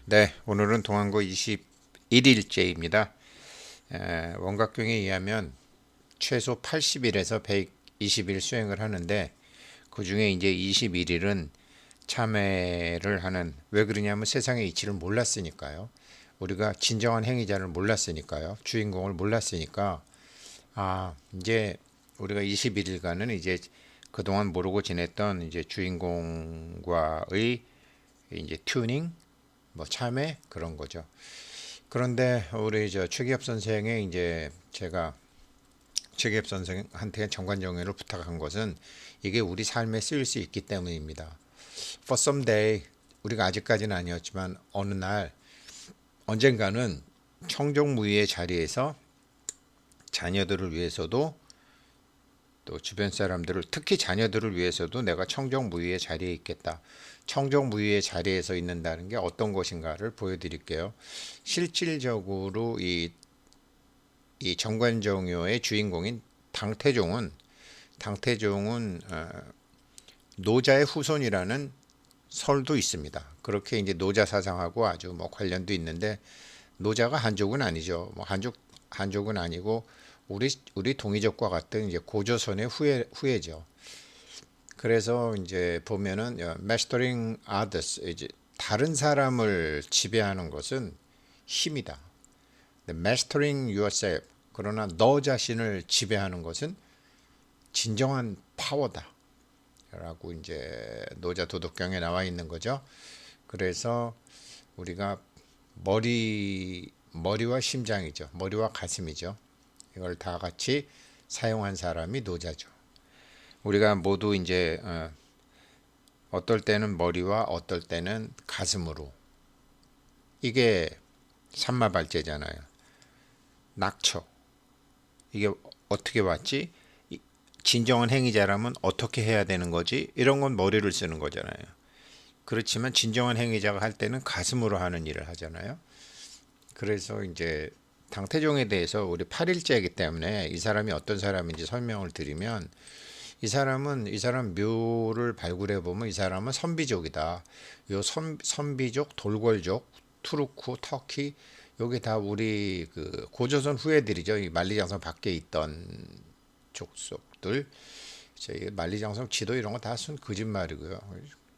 네, 오늘은 동안고 21일째입니다. 원각경에 의하면 최소 80일에서 120일 수행을 하는데 그 중에 이제 21일은 참회를 하는, 왜 그러냐면 세상의 이치를 몰랐으니까요. 우리가 진정한 행위자를 몰랐으니까요. 주인공을 몰랐으니까 이제 우리가 21일간은 이제 그동안 모르고 지냈던 이제 주인공과의 이제 튜닝, 뭐 참회 그런 거죠. 그런데 우리 저 최기업 선생의 이제 제가 최기업 선생한테 정관정의를 부탁한 것은 이게 우리 삶에 쓰일 수 있기 때문입니다. For some day, 우리가 아직까지는 아니었지만 어느 날 언젠가는 청정무의의 자리에서 자녀들을 위해서도, 또 주변 사람들을, 특히 자녀들을 위해서도 내가 청정무의의 자리에 있겠다. 청정무의의 자리에 서 있는다는 게 어떤 것인가를 보여드릴게요. 실질적으로 이 정관정요의 주인공인 당태종은 노자의 후손이라는 설도 있습니다. 그렇게 이제 노자 사상하고 아주 뭐 관련도 있는데, 노자가 한족은 아니죠. 뭐 한족은 아니고 우리 동이족과 같은 이제 고조선의 후예죠. 그래서 이제 보면은 mastering others, 이제 다른 사람을 지배하는 것은 힘이다. mastering yourself, 그러나 너 자신을 지배하는 것은 진정한 파워다 라고 이제 노자 도덕경에 나와 있는 거죠. 그래서 우리가 머리와 심장이죠. 머리와 가슴이죠. 이걸 다 같이 사용한 사람이 노자죠. 우리가 모두 이제 어떨 때는 머리와 어떨 때는 가슴으로, 이게 삼마발제잖아요. 낙처, 이게 어떻게 왔지? 진정한 행위자라면 어떻게 해야 되는 거지? 이런 건 머리를 쓰는 거잖아요. 그렇지만 진정한 행위자가 할 때는 가슴으로 하는 일을 하잖아요. 그래서 이제 당태종에 대해서 우리 8일째이기 때문에 이 사람이 어떤 사람인지 설명을 드리면, 이 사람 묘를 발굴해 보면 이 사람은 선비족이다. 요 선비족, 돌궐족, 투르크, 터키, 여기 다 우리 그 고조선 후예들이죠. 이 만리장성 밖에 있던 족속들. 저희 만리장성 지도 이런 거 다 순 거짓말이고요.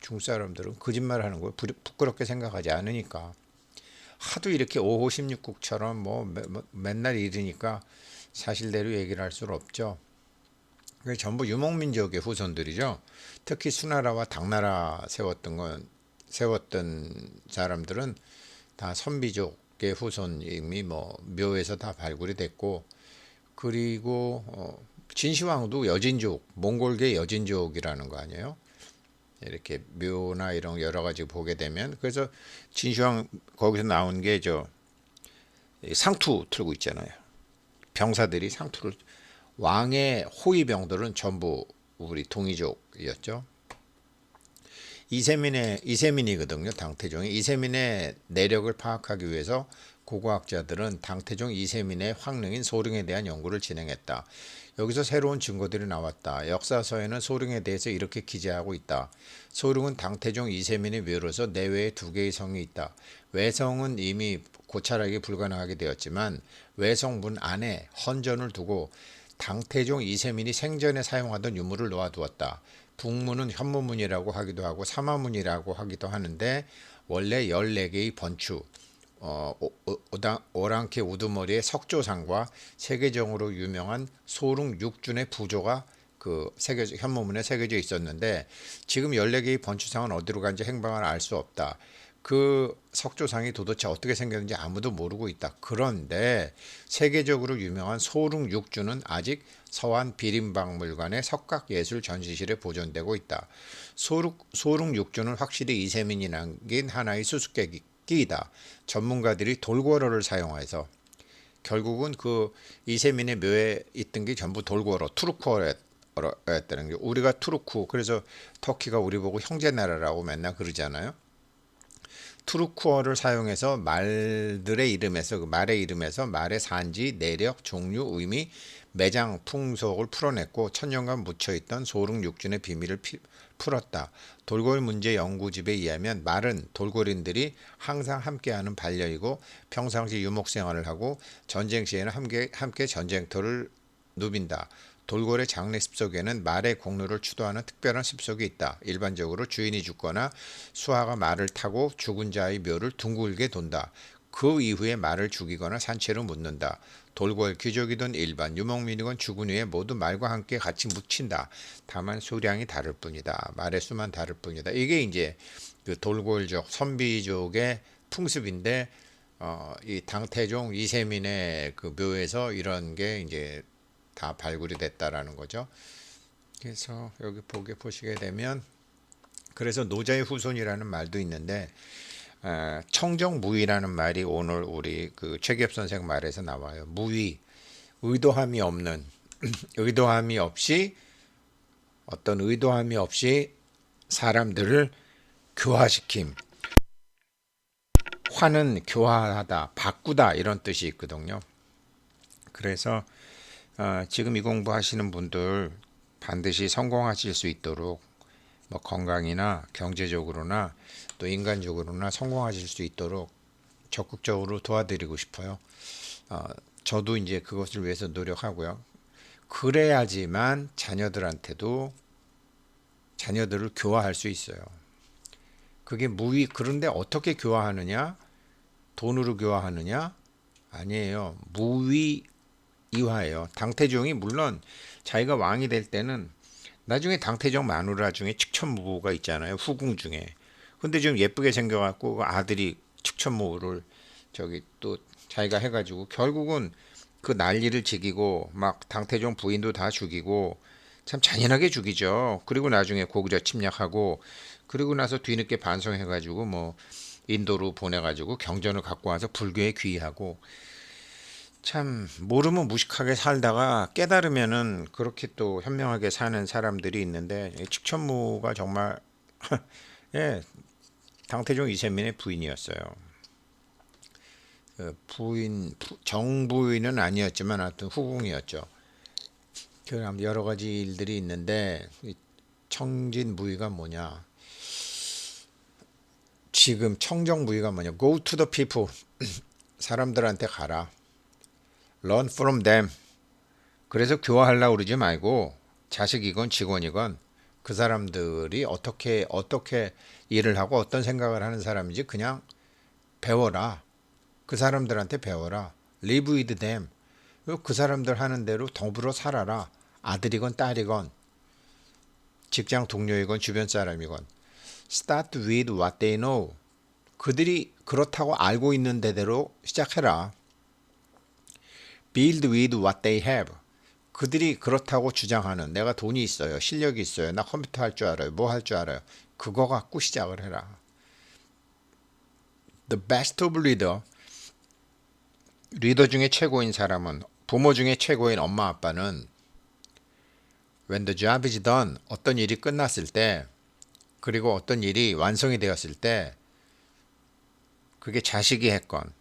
중국 사람들은 거짓말 하는 거 부끄럽게 생각하지 않으니까. 하도 이렇게 5호 16국처럼 맨날 이러니까 사실대로 얘기를 할 수는 없죠. 그게 전부 유목민족의 후손들이죠. 특히 수나라와 당나라 세웠던 사람들은 다 선비족의 후손임이 뭐 묘에서 다 발굴이 됐고, 그리고 진시황도 여진족, 몽골계 여진족이라는 거 아니에요? 이렇게 묘나 이런 여러 가지 보게 되면, 그래서 진시황 거기서 나온 게 저 상투 틀고 있잖아요. 병사들이 상투를, 왕의 호위병들은 전부 우리 동이족이었죠. 이세민이거든요. 당태종이 이세민의 내력을 파악하기 위해서 고고학자들은 당태종 이세민의 황릉인 소릉에 대한 연구를 진행했다. 여기서 새로운 증거들이 나왔다. 역사서에는 소릉에 대해서 이렇게 기재하고 있다. 소릉은 당태종 이세민의 묘로서 내외에 두 개의 성이 있다. 외성은 이미 고찰하기 불가능하게 되었지만 외성 문 안에 헌전을 두고 당태종 이세민이 생전에 사용하던 유물을 놓아두었다. 북문은 현무문이라고 하기도 하고 사마문이라고 하기도 하는데, 원래 14개의 번추, 오랑캐 우두머리의 석조상과 세계적으로 유명한 소릉 육준의 부조가 그 현무문에 새겨져 있었는데, 지금 14개의 번추상은 어디로 간지 행방을 알 수 없다. 그 석조상이 도대체 어떻게 생겼는지 아무도 모르고 있다. 그런데 세계적으로 유명한 소릉 육주는 아직 서안 비림박물관의 석각예술 전시실에 보존되고 있다. 소릉 육주는 확실히 이세민이 남긴 하나의 수수께끼이다. 전문가들이 돌궐어를 사용해서 결국은 그 이세민의 묘에 있던 게 전부 돌궐어, 투르크어였다는 게, 우리가 투르크, 그래서 터키가 우리 보고 형제 나라라고 맨날 그러잖아요. 트루쿠어를 사용해서 말들의 이름에서 그 말의 이름에서 말의 산지, 내력, 종류, 의미, 매장, 풍속을 풀어냈고 천년간 묻혀있던 소릉육준의 비밀을 풀었다. 돌고래 문제 연구집에 의하면 말은 돌고래들이 항상 함께하는 반려이고 평상시 유목생활을 하고 전쟁 시에는 함께 전쟁터를 누빈다. 돌고래 장례 습속에는 말의 공로를 추도하는 특별한 습속이 있다. 일반적으로 주인이 죽거나 수하가 말을 타고 죽은 자의 묘를 둥글게 돈다. 그 이후에 말을 죽이거나 산채로 묻는다. 돌고래 귀족이든 일반 유목민이건 죽은 후에 모두 말과 함께 같이 묻힌다. 다만 수량이 다를 뿐이다. 말의 수만 다를 뿐이다. 이게 이제 그 돌고래족 선비족의 풍습인데 이 당태종 이세민의 그 묘에서 이런 게 이제 다 발굴이 됐다라는 거죠. 그래서 여기 보시게 되면 그래서 노자의 후손이라는 말도 있는데 청정무의라는 말이 오늘 우리 그 최기엽 선생 말에서 나와요. 무의, 의도함이 없는 의도함이 없이 어떤 의도함이 없이 사람들을 교화시킴. 화는 교화하다, 바꾸다 이런 뜻이 있거든요. 그래서 지금 이 공부하시는 분들 반드시 성공하실 수 있도록 뭐 건강이나 경제적으로나 또 인간적으로나 성공하실 수 있도록 적극적으로 도와드리고 싶어요. 저도 이제 그것을 위해서 노력하고요. 그래야지만 자녀들한테도 자녀들을 교화할 수 있어요. 그게 그런데 어떻게 교화하느냐? 돈으로 교화하느냐? 아니에요. 이화예요. 당태종이 물론 자기가 왕이 될 때는 나중에 당태종 마누라 중에 측천무가 있잖아요. 후궁 중에. 근데 좀 예쁘게 생겨갖고 아들이 측천무를 저기 또 자기가 해가지고 결국은 그 난리를 지기고 막 당태종 부인도 다 죽이고 참 잔인하게 죽이죠. 그리고 나중에 고구려 침략하고 그리고 나서 뒤늦게 반성해가지고 뭐 인도로 보내가지고 경전을 갖고 와서 불교에 귀의하고 참 모르면 무식하게 살다가 깨달으면은 그렇게 또 현명하게 사는 사람들이 있는데 측천무가 정말 예, 당태종 이세민의 부인이었어요. 정부인은 아니었지만 하여튼 후궁이었죠. 그 여러 가지 일들이 있는데 청진무의가 뭐냐? 지금 청정무의가 뭐냐? Go to the people. 사람들한테 가라. Learn from them. 그래서 교화하려고 그러지 말고 자식이건 직원이건 그 사람들이 어떻게 일을 하고 어떤 생각을 하는 사람인지 그냥 배워라. 그 사람들한테 배워라. Live with them. 그 사람들 하는 대로 더불어 살아라. 아들이건 딸이건 직장 동료이건 주변 사람이건 Start with what they know. 그들이 그렇다고 알고 있는 대로 시작해라. Build with what they have. 그들이 그렇다고 주장하는 내가 돈이 있어요. 실력이 있어요. 나 컴퓨터 할 줄 알아요. 뭐 할 줄 알아요. 그거 갖고 시작을 해라. The best of leader. 리더 중에 최고인 사람은 부모 중에 최고인 엄마 아빠는 when the job is done 어떤 일이 끝났을 때 그리고 어떤 일이 완성이 되었을 때 그게 자식이 했건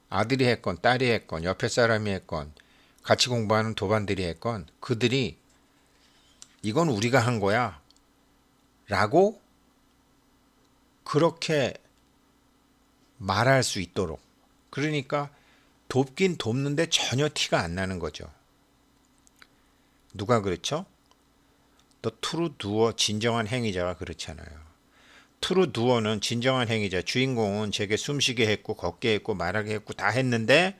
아들이 했건 딸이 했건 옆에 사람이 했건 같이 공부하는 도반들이 했건 그들이 이건 우리가 한 거야 라고 그렇게 말할 수 있도록 그러니까 돕긴 돕는데 전혀 티가 안 나는 거죠. 누가 그렇죠? The true doer 진정한 행위자가 그렇잖아요. true doer는 진정한 행위자 주인공은 제게 숨쉬게 했고 걷게 했고 말하게 했고 다 했는데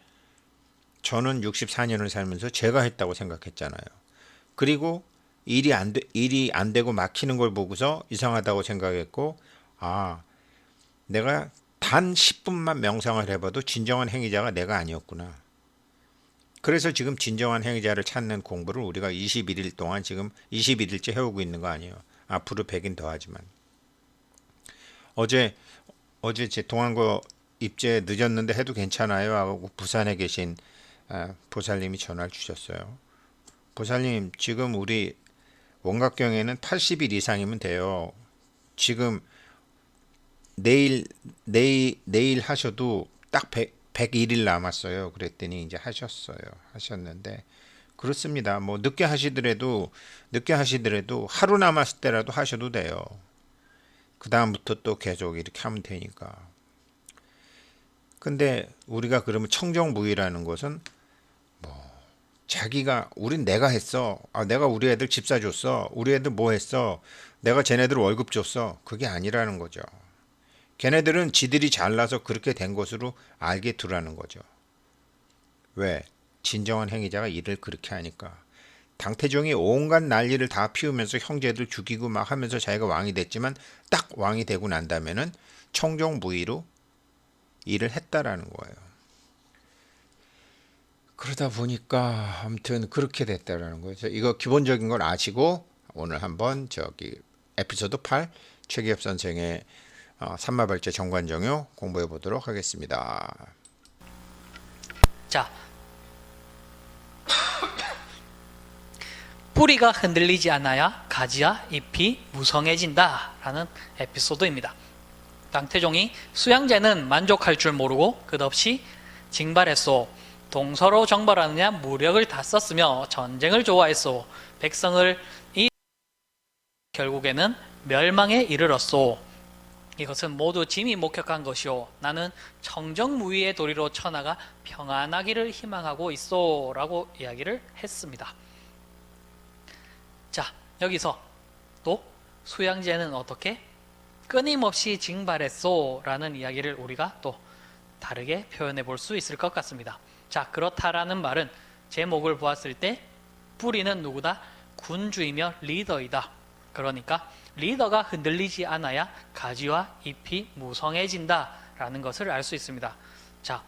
저는 64년을 살면서 제가 했다고 생각했잖아요. 그리고 일이 안 되고 막히는 걸 보고서 이상하다고 생각했고 내가 단 10분만 명상을 해봐도 진정한 행위자가 내가 아니었구나. 그래서 지금 진정한 행위자를 찾는 공부를 우리가 21일 동안 지금 21일째 해오고 있는 거 아니에요. 앞으로 100인 더 하지만. 어제 제 동안고 입제 늦었는데 해도 괜찮아요 하고 부산에 계신 보살님이 전화를 주셨어요. 보살님 지금 우리 원각경에는 80일 이상이면 돼요. 지금 내일 하셔도 딱 101일 남았어요. 그랬더니 이제 하셨는데 그렇습니다. 뭐 늦게 하시더라도 하루 남았을 때라도 하셔도 돼요. 그 다음부터 또 계속 이렇게 하면 되니까. 근데 우리가 그러면 청정무의라는 것은 우린 내가 했어. 내가 우리 애들 집 사줬어. 우리 애들 뭐 했어. 내가 쟤네들 월급 줬어. 그게 아니라는 거죠. 걔네들은 지들이 잘나서 그렇게 된 것으로 알게 두라는 거죠. 왜? 진정한 행위자가 일을 그렇게 하니까. 당태종이 온갖 난리를 다 피우면서 형제들 죽이고 막 하면서 자기가 왕이 됐지만 딱 왕이 되고 난 다음에는 청정무의로 일을 했다라는 거예요. 그러다 보니까 아무튼 그렇게 됐다라는 거죠. 이거 기본적인 걸 아시고 오늘 한번 에피소드 8 최기엽 선생의 삼마발제 정관정요 공부해 보도록 하겠습니다. 자, 뿌리가 흔들리지 않아야 가지와 잎이 무성해진다 라는 에피소드입니다. 당태종이 수양제는 만족할 줄 모르고 끝없이 징발했소. 동서로 정벌하느냐 무력을 다 썼으며 전쟁을 좋아했소. 백성을 결국에는 멸망에 이르렀소. 이것은 모두 짐이 목격한 것이오. 나는 청정무의의 도리로 천하가 평안하기를 희망하고 있소 라고 이야기를 했습니다. 자, 여기서 또 수양제는 어떻게 끊임없이 징발했소 라는 이야기를 우리가 또 다르게 표현해 볼 수 있을 것 같습니다. 자, 그렇다라는 말은 제목을 보았을 때 뿌리는 누구다? 군주이며 리더이다. 그러니까 리더가 흔들리지 않아야 가지와 잎이 무성해진다 라는 것을 알 수 있습니다. 자,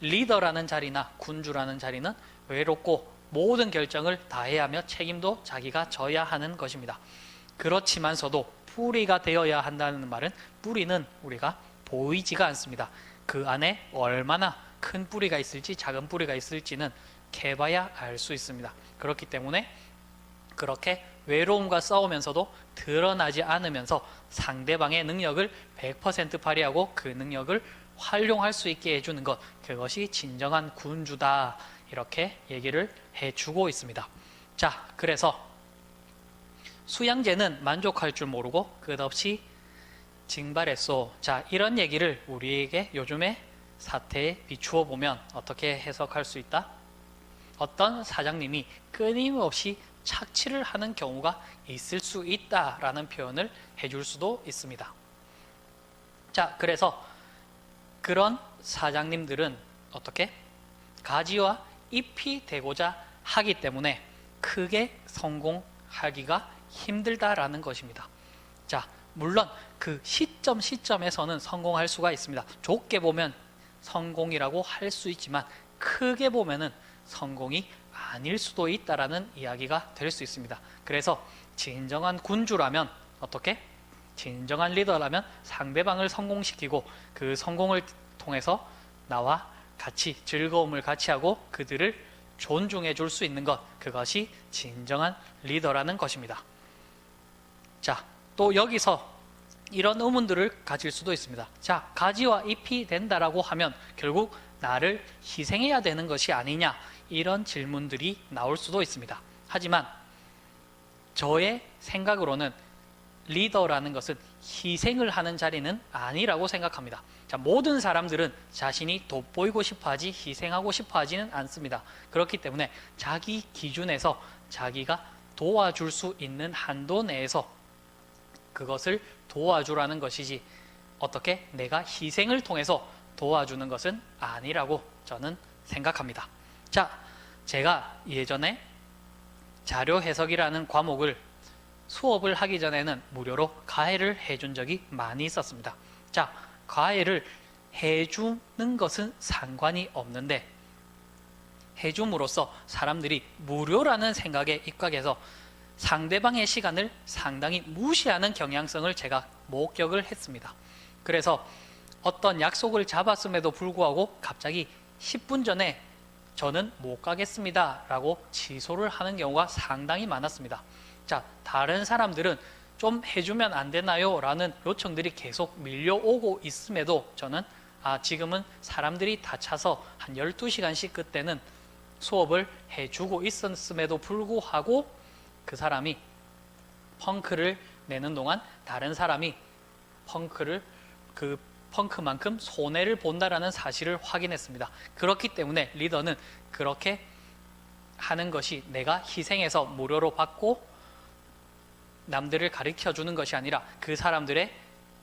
리더라는 자리나 군주라는 자리는 외롭고 모든 결정을 다 해야 하며 책임도 자기가 져야 하는 것입니다. 그렇지만서도 뿌리가 되어야 한다는 말은 뿌리는 우리가 보이지가 않습니다. 그 안에 얼마나 큰 뿌리가 있을지 작은 뿌리가 있을지는 캐봐야 알 수 있습니다. 그렇기 때문에 그렇게 외로움과 싸우면서도 드러나지 않으면서 상대방의 능력을 100% 발휘하고 그 능력을 활용할 수 있게 해주는 것, 그것이 진정한 군주다 이렇게 얘기를 해주고 있습니다. 자, 그래서 수양제는 만족할 줄 모르고 끝없이 징발했소. 자, 이런 얘기를 우리에게 요즘의 사태에 비추어 보면 어떻게 해석할 수 있다? 어떤 사장님이 끊임없이 착취를 하는 경우가 있을 수 있다라는 표현을 해줄 수도 있습니다. 자, 그래서 그런 사장님들은 어떻게? 가지와 잎이 되고자 하기 때문에 크게 성공하기가 힘들다라는 것입니다. 자, 물론 그 시점에서는 성공할 수가 있습니다. 좁게 보면 성공이라고 할 수 있지만 크게 보면은 성공이 아닐 수도 있다라는 이야기가 될 수 있습니다. 그래서 진정한 군주라면 어떻게? 진정한 리더라면 상대방을 성공시키고 그 성공을 통해서 나와 같이 즐거움을 같이 하고 그들을 존중해 줄 수 있는 것, 그것이 진정한 리더라는 것입니다. 자, 또 여기서 이런 의문들을 가질 수도 있습니다. 자, 가지와 잎이 된다라고 하면 결국 나를 희생해야 되는 것이 아니냐, 이런 질문들이 나올 수도 있습니다. 하지만 저의 생각으로는 리더라는 것은 희생을 하는 자리는 아니라고 생각합니다. 자, 모든 사람들은 자신이 돋보이고 싶어하지 희생하고 싶어하지는 않습니다. 그렇기 때문에 자기 기준에서 자기가 도와줄 수 있는 한도 내에서 그것을 도와주라는 것이지 어떻게 내가 희생을 통해서 도와주는 것은 아니라고 저는 생각합니다. 자, 제가 예전에 자료 해석이라는 과목을 수업을 하기 전에는 무료로 과외를 해준 적이 많이 있었습니다. 자, 과외를 해주는 것은 상관이 없는데 해줌으로써 사람들이 무료라는 생각에 입각해서 상대방의 시간을 상당히 무시하는 경향성을 제가 목격을 했습니다. 그래서 어떤 약속을 잡았음에도 불구하고 갑자기 10분 전에 저는 못 가겠습니다 라고 취소를 하는 경우가 상당히 많았습니다. 자, 다른 사람들은 좀 해주면 안 되나요? 라는 요청들이 계속 밀려오고 있음에도 저는 지금은 사람들이 다 차서 한 12시간씩 그때는 수업을 해주고 있었음에도 불구하고 그 사람이 펑크를 내는 동안 다른 사람이 그 펑크만큼 손해를 본다라는 사실을 확인했습니다. 그렇기 때문에 리더는 그렇게 하는 것이 내가 희생해서 무료로 받고 남들을 가르쳐 주는 것이 아니라 그 사람들의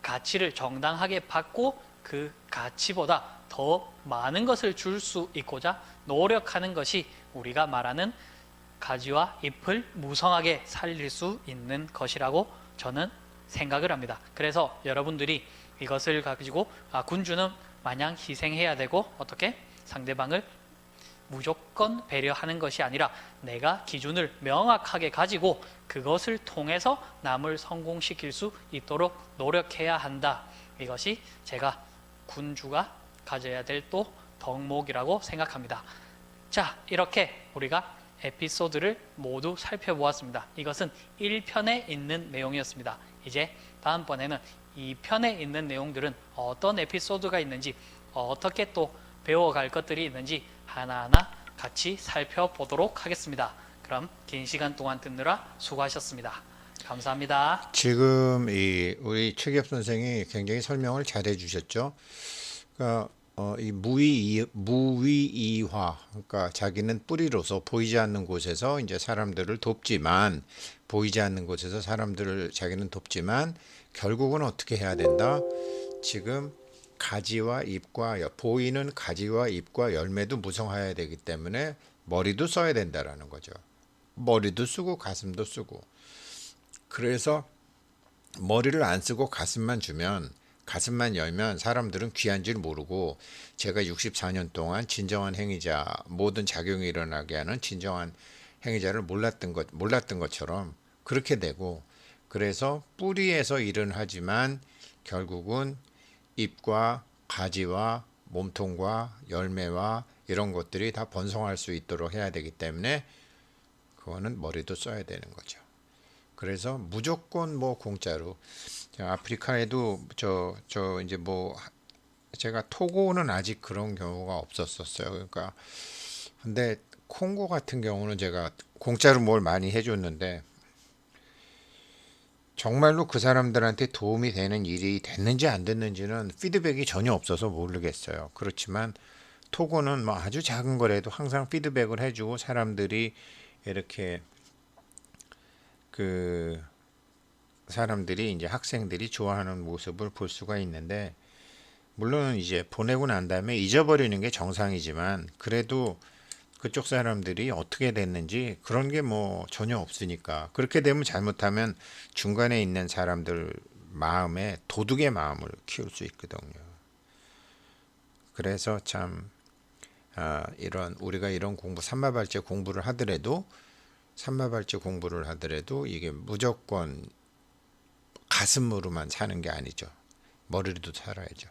가치를 정당하게 받고 그 가치보다 더 많은 것을 줄 수 있고자 노력하는 것이 우리가 말하는 가지와 잎을 무성하게 살릴 수 있는 것이라고 저는 생각을 합니다. 그래서 여러분들이 이것을 가지고 군주는 마냥 희생해야 되고 어떻게 상대방을 무조건 배려하는 것이 아니라 내가 기준을 명확하게 가지고 그것을 통해서 남을 성공시킬 수 있도록 노력해야 한다. 이것이 제가 군주가 가져야 될 또 덕목이라고 생각합니다. 자, 이렇게 우리가 에피소드를 모두 살펴보았습니다. 이것은 1편에 있는 내용이었습니다. 이제 다음번에는 2편에 있는 내용들은 어떤 에피소드가 있는지 어떻게 또 배워갈 것들이 있는지 하나하나 같이 살펴보도록 하겠습니다. 그럼 긴 시간 동안 듣느라 수고하셨습니다. 감사합니다. 지금 우리 최기업 선생이 굉장히 설명을 잘 해주셨죠. 그러니까 이 무위이화, 그러니까 자기는 뿌리로서 보이지 않는 곳에서 이제 사람들을 돕지만, 보이지 않는 곳에서 사람들을 자기는 돕지만 결국은 어떻게 해야 된다? 지금 가지와 잎과 보이는 가지와 잎과 열매도 무성해야 되기 때문에 머리도 써야 된다라는 거죠. 머리도 쓰고 가슴도 쓰고. 그래서 머리를 안 쓰고 가슴만 열면 사람들은 귀한 줄 모르고, 제가 64년 동안 진정한 행위자, 모든 작용이 일어나게 하는 진정한 행위자를 몰랐던 것처럼 그렇게 되고, 그래서 뿌리에서 일은 하지만 결국은 잎과 가지와 몸통과 열매와 이런 것들이 다 번성할 수 있도록 해야 되기 때문에 그거는 머리도 써야 되는 거죠. 그래서 무조건 뭐 공짜로, 아프리카에도 이제 뭐 제가 토고는 아직 그런 경우가 없었어요. 그러니까 근데 콩고 같은 경우는 제가 공짜로 뭘 많이 해줬는데 정말로 그 사람들한테 도움이 되는 일이 됐는지 안 됐는지는 피드백이 전혀 없어서 모르겠어요. 그렇지만 토고는 뭐 아주 작은 거라도 항상 피드백을 해주고 사람들이 이렇게 사람들이 이제 학생들이 좋아하는 모습을 볼 수가 있는데, 물론 이제 보내고 난 다음에 잊어버리는 게 정상이지만 그래도 그쪽 사람들이 어떻게 됐는지 그런 게 뭐 전혀 없으니까, 그렇게 되면 잘못하면 중간에 있는 사람들 마음에 도둑의 마음을 키울 수 있거든요. 그래서 참 우리가 이런 삼마발제 공부를 하더라도 이게 무조건 가슴으로만 사는 게 아니죠. 머리로도 살아야죠.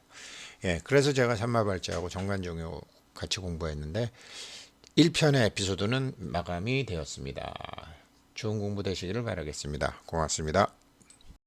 예, 그래서 제가 삼마발자하고 정관종요 같이 공부했는데 1편의 에피소드는 마감이 되었습니다. 좋은 공부 되시기를 바라겠습니다. 고맙습니다.